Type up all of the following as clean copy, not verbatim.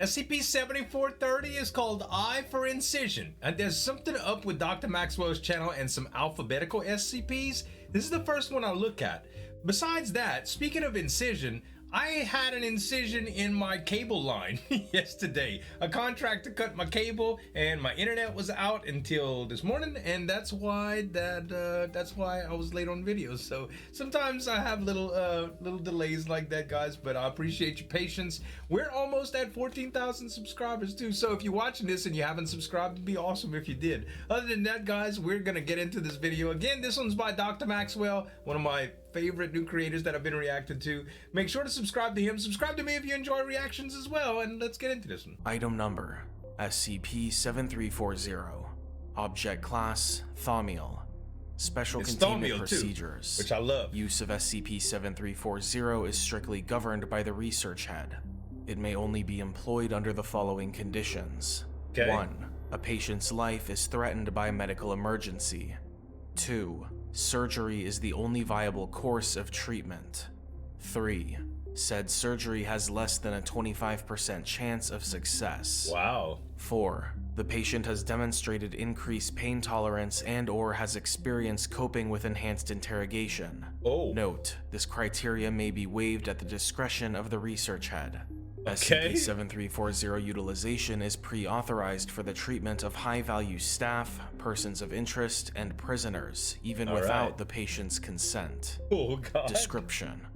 SCP-7430 is called I for Incision, and there's something up with Dr. Maxwell's channel and some alphabetical SCPs. This is the first one I look at. Besides that, speaking of Incision, I had an incision in my cable line yesterday. A contractor cut my cable and my internet was out until this morning, and that's why I was late on videos. So sometimes I have little delays like that, guys, but I appreciate your patience. We're almost at 14,000 subscribers too, so if you're watching this and you haven't subscribed, it'd be awesome if you did. Other than that, guys, we're gonna get into this video. Again, this one's by Dr. Maxwell, one of my favorite new creators that I've been reacted to. Make sure to subscribe to him. Subscribe to me if you enjoy reactions as well, and let's get into this one. Item number SCP-7340. Object class Thaumiel. Special containment procedures, which I love. Use of SCP-7340 is strictly governed by the research head. It may only be employed under the following conditions. 1. A patient's life is threatened by a medical emergency. 2. Surgery is the only viable course of treatment. 3. Said surgery has less than a 25% chance of success. Wow. 4. The patient has demonstrated increased pain tolerance and/or has experienced coping with enhanced interrogation. Oh. Note, this criteria may be waived at the discretion of the research head. Okay. SCP-7340 utilization is pre-authorized for the treatment of high-value staff, persons of interest, and prisoners, even without the patient's consent. Oh, God. Description: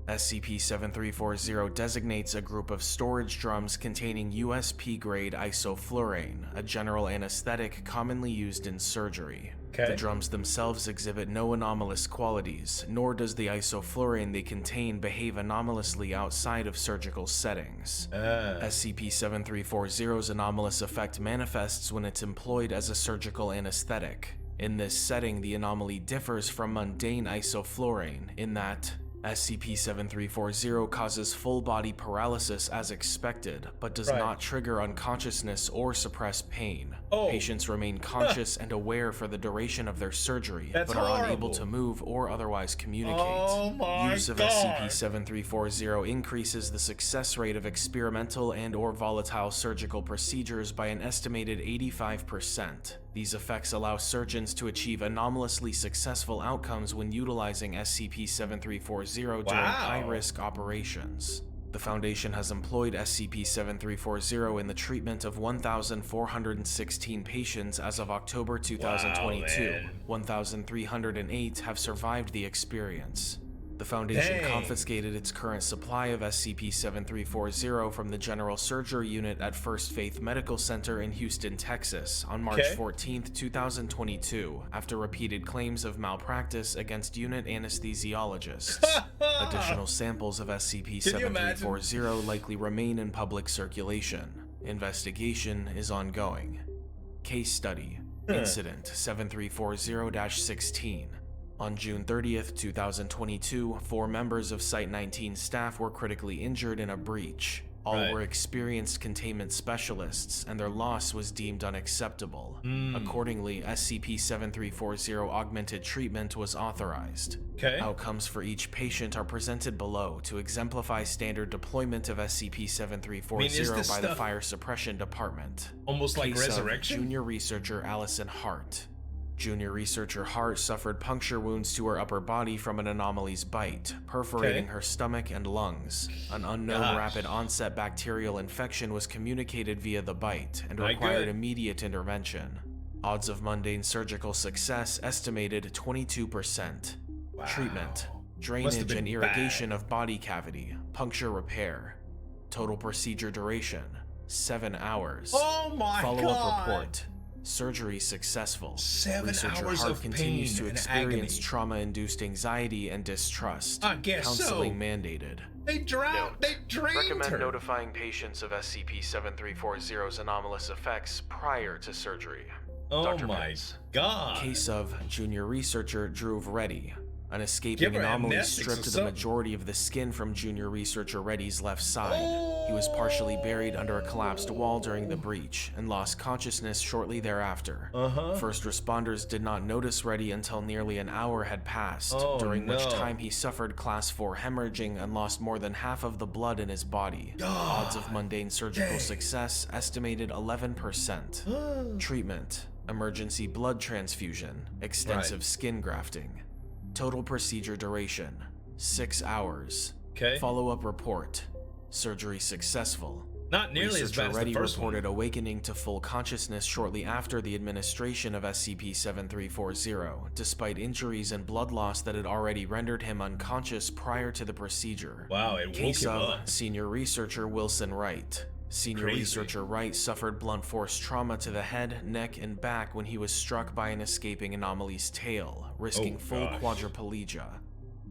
SCP-7340 designates a group of storage drums containing USP-grade isoflurane, a general anesthetic commonly used in surgery. The drums themselves exhibit no anomalous qualities, nor does the isoflurane they contain behave anomalously outside of surgical settings. SCP-7340's anomalous effect manifests when it's employed as a surgical anesthetic. In this setting, the anomaly differs from mundane isoflurane in that SCP-7340 causes full-body paralysis as expected, but does not trigger unconsciousness or suppress pain. Patients remain conscious and aware for the duration of their surgery, but are unable to move or otherwise communicate. Use of SCP-7340 increases the success rate of experimental and/or volatile surgical procedures by an estimated 85%. These effects allow surgeons to achieve anomalously successful outcomes when utilizing SCP-7340 during high-risk operations. The Foundation has employed SCP-7340 in the treatment of 1,416 patients as of October 2022. 1,308 have survived the experience. The Foundation confiscated its current supply of SCP-7340 from the General Surgery Unit at First Faith Medical Center in Houston, Texas, on March 14, 2022, after repeated claims of malpractice against unit anesthesiologists. Additional samples of SCP-7340 likely remain in public circulation. Investigation is ongoing. Case Study Incident 7340-16. On June 30th, 2022, 4 members of Site-19 staff were critically injured in a breach. All were experienced containment specialists, and their loss was deemed unacceptable. Accordingly, SCP-7340 augmented treatment was authorized. Outcomes for each patient are presented below to exemplify standard deployment of SCP-7340 by the Fire Suppression Department. Almost like Resurrection? Junior Researcher Allison Hart. Junior Researcher Hart suffered puncture wounds to her upper body from an anomaly's bite, perforating her stomach and lungs. An unknown rapid onset bacterial infection was communicated via the bite and required immediate intervention. Odds of mundane surgical success estimated 22%. Treatment: drainage and irrigation of body cavity, puncture repair. Total procedure duration: 7 hours. Follow-up report: surgery successful. 7 Researcher hours Hart of continues pain to and experience agony. trauma-induced anxiety and distrust. I guess Counseling so. mandated. They drained Recommend her. notifying patients of SCP-7340's anomalous effects prior to surgery. Oh Dr. my Pitts. God. Case of Junior Researcher Dhruv Reddy. An Give escaping her anomaly amnestics stripped or the something. majority of the skin from junior researcher Reddy's left side. He was partially buried under a collapsed wall during the breach and lost consciousness shortly thereafter. First responders did not notice Reddy until nearly an hour had passed, during which time he suffered class 4 hemorrhaging and lost more than half of the blood in his body. Odds of mundane surgical success estimated 11%. Treatment: emergency blood transfusion, extensive skin grafting. Total procedure duration: 6 hours. Okay. Follow-up report: surgery successful. Not nearly as bad as the Reddy first reported one. awakening to full consciousness shortly after the administration of SCP-7340, despite injuries and blood loss that had already rendered him unconscious prior to the procedure. Wow, it woke Case him of up. Senior Researcher Wilson Wright. Senior Crazy. Researcher Wright suffered blunt force trauma to the head, neck, and back when he was struck by an escaping anomaly's tail, risking full quadriplegia.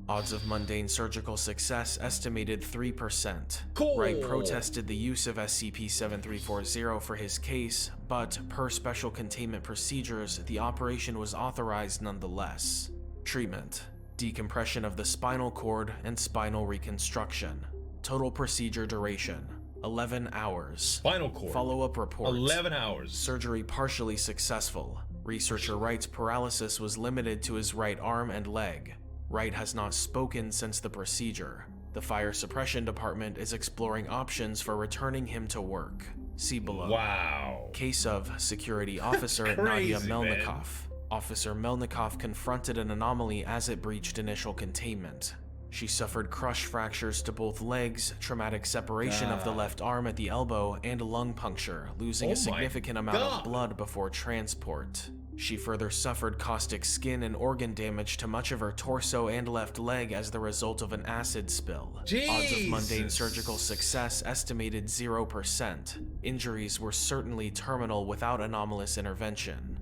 Odds of mundane surgical success estimated 3%. Cool. Wright protested the use of SCP-7340 for his case, but per special containment procedures, the operation was authorized nonetheless. Treatment: decompression of the spinal cord and spinal reconstruction. Total procedure duration: 11 hours. Spinal cord. Follow-up report: 11 hours. surgery partially successful. Researcher Wright's paralysis was limited to his right arm and leg. Wright has not spoken since the procedure. The fire suppression department is exploring options for returning him to work. See below. Wow. Case of Security Officer Crazy, Nadia man. Melnikov. Officer Melnikov confronted an anomaly as it breached initial containment. She suffered crush fractures to both legs, traumatic separation of the left arm at the elbow, and lung puncture, losing a significant amount of blood before transport. She further suffered caustic skin and organ damage to much of her torso and left leg as the result of an acid spill. Odds of mundane surgical success estimated 0%. Injuries were certainly terminal without anomalous intervention.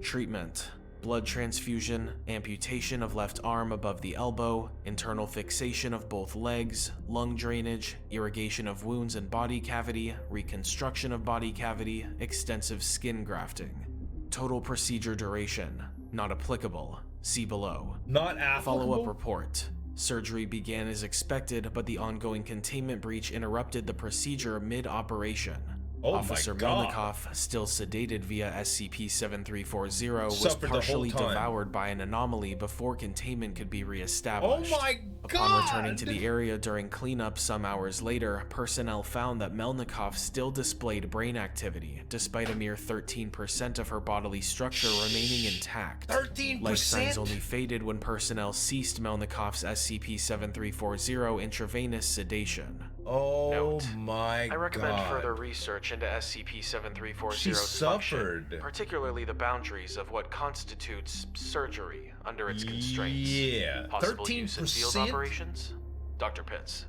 Treatment: blood transfusion, amputation of left arm above the elbow, internal fixation of both legs, lung drainage, irrigation of wounds and body cavity, reconstruction of body cavity, extensive skin grafting. Total procedure duration: not applicable. See below. Not applicable? Follow-up report: surgery began as expected, but the ongoing containment breach interrupted the procedure mid-operation. Officer Melnikov, still sedated via SCP-7340, was Suffered the whole partially time. devoured by an anomaly before containment could be reestablished. Oh my Upon returning to the area during cleanup some hours later, personnel found that Melnikov still displayed brain activity, despite a mere 13% of her bodily structure remaining intact. 13%? Life signs only faded when personnel ceased Melnikov's SCP-7340 intravenous sedation. Oh Note: my god. I recommend further research into SCP-7340's She function, suffered. particularly the boundaries of what constitutes surgery under its constraints. Yeah. Possible use in field 13%? operations? Dr. Pitts.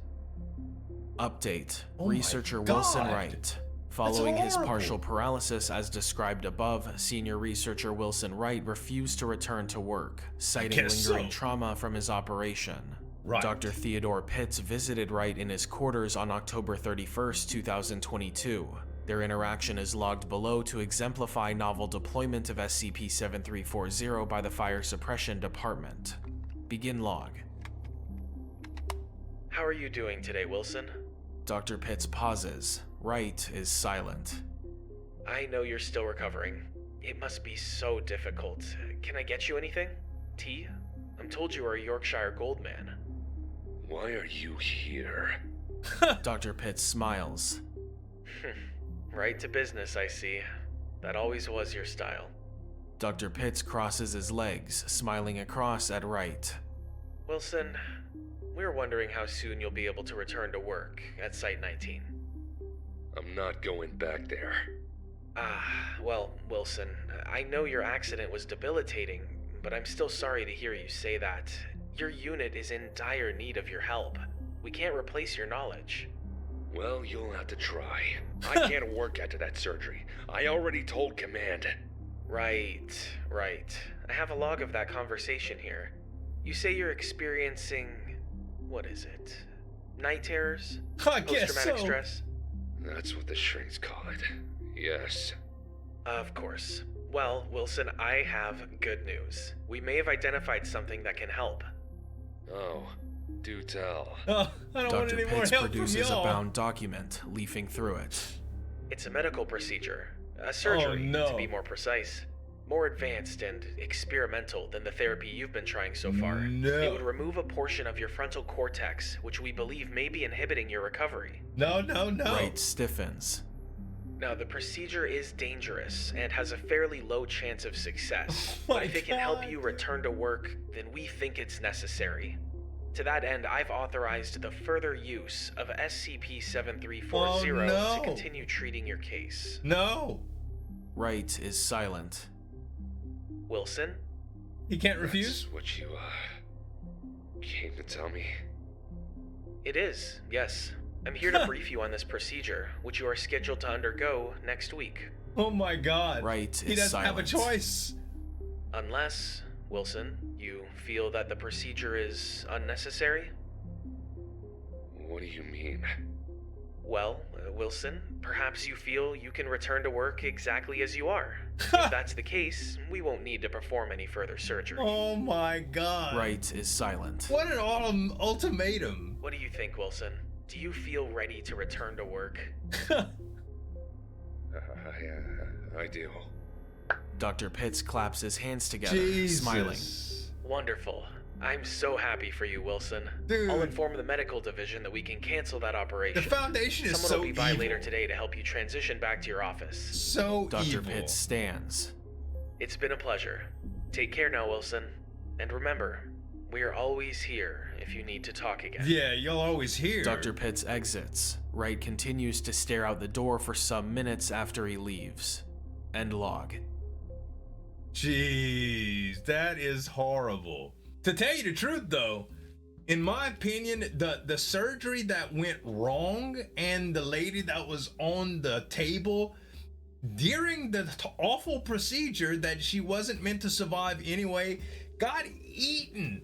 Update. Oh my Researcher Wilson God. Wright. Following his horrible. partial paralysis as described above, Senior Researcher Wilson Wright refused to return to work, citing guess lingering so. trauma from his operation. Right. Dr. Theodore Pitts visited Wright in his quarters on October 31st, 2022. Their interaction is logged below to exemplify novel deployment of SCP-7340 by the Fire Suppression Department. Begin log. How are you doing today, Wilson? Dr. Pitts pauses. Wright is silent. I know you're still recovering. It must be so difficult. Can I get you anything? Tea? I'm told you are a Yorkshire Goldman. Why are you here? Dr. Pitts smiles. Right to business, I see. That always was your style. Dr. Pitts crosses his legs, smiling across at Wright. Wilson, we're wondering how soon you'll be able to return to work at Site 19. I'm not going back there. Well, Wilson, I know your accident was debilitating, but I'm still sorry to hear you say that. Your unit is in dire need of your help. We can't replace your knowledge. Well, you'll have to try. I can't work after that surgery. I already told Command. Right. I have a log of that conversation here. You say you're experiencing... what is it? Night terrors? I guess Post-traumatic so. stress? That's what the shrinks call it. Yes. Of course. Well, Wilson, I have good news. We may have identified something that can help. Oh, do tell. Oh, I don't want Dr. any more Pitts help from produces a y'all. bound document, leafing through it. It's a medical procedure. A surgery, no. to be more precise. More advanced and experimental than the therapy you've been trying so far. No. It would remove a portion of your frontal cortex, which we believe may be inhibiting your recovery. No. Wright stiffens. Now, the procedure is dangerous and has a fairly low chance of success. Oh But my if it can help God. you return to work, then we think it's necessary. To that end, I've authorized the further use of SCP-7340 Oh, no. to continue treating your case. No. Wright is silent. Wilson? He can't refuse? That's what you, came to tell me? It is, yes. I'm here to brief you on this procedure, which you are scheduled to undergo next week. Oh my God. Wright He is doesn't have a silent. choice. Unless, Wilson, you feel that the procedure is unnecessary? What do you mean? Well, Wilson, perhaps you feel you can return to work exactly as you are. If that's the case, we won't need to perform any further surgery. Oh my God. Wright is silent. What an ultimatum. What do you think, Wilson? Do you feel ready to return to work? I do. Dr. Pitts claps his hands together, Jesus. smiling. Wonderful. I'm so happy for you, Wilson. Dude. I'll inform the medical division that we can cancel that operation. The Foundation is Someone so will be by evil. later today to help you transition back to your office. So Dr. evil. Pitts stands. It's been a pleasure. Take care now, Wilson. And remember, we are always here if you need to talk again. Yeah, you'll always hear. Dr. Pitts exits. Wright continues to stare out the door for some minutes after he leaves. End log. Jeez, that is horrible. To tell you the truth, though, in my opinion, the surgery that went wrong and the lady that was on the table during the awful procedure that she wasn't meant to survive anyway, got eaten.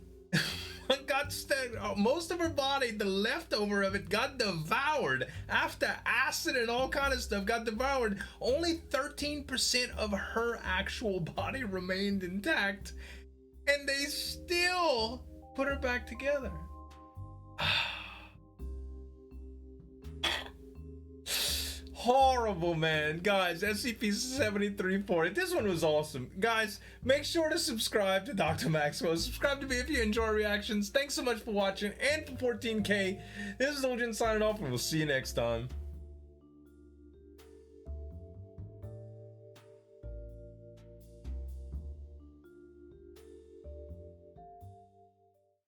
Most of her body, the leftover of it, got devoured after acid and all kind of stuff got devoured. Only 13% of her actual body remained intact, and they still put her back together. Horrible, man. Guys, SCP-7340. This one was awesome. Guys, make sure to subscribe to Dr. Maxwell. Subscribe to me if you enjoy reactions. Thanks so much for watching and for 14K. This is Zueljin signing off, and we'll see you next time.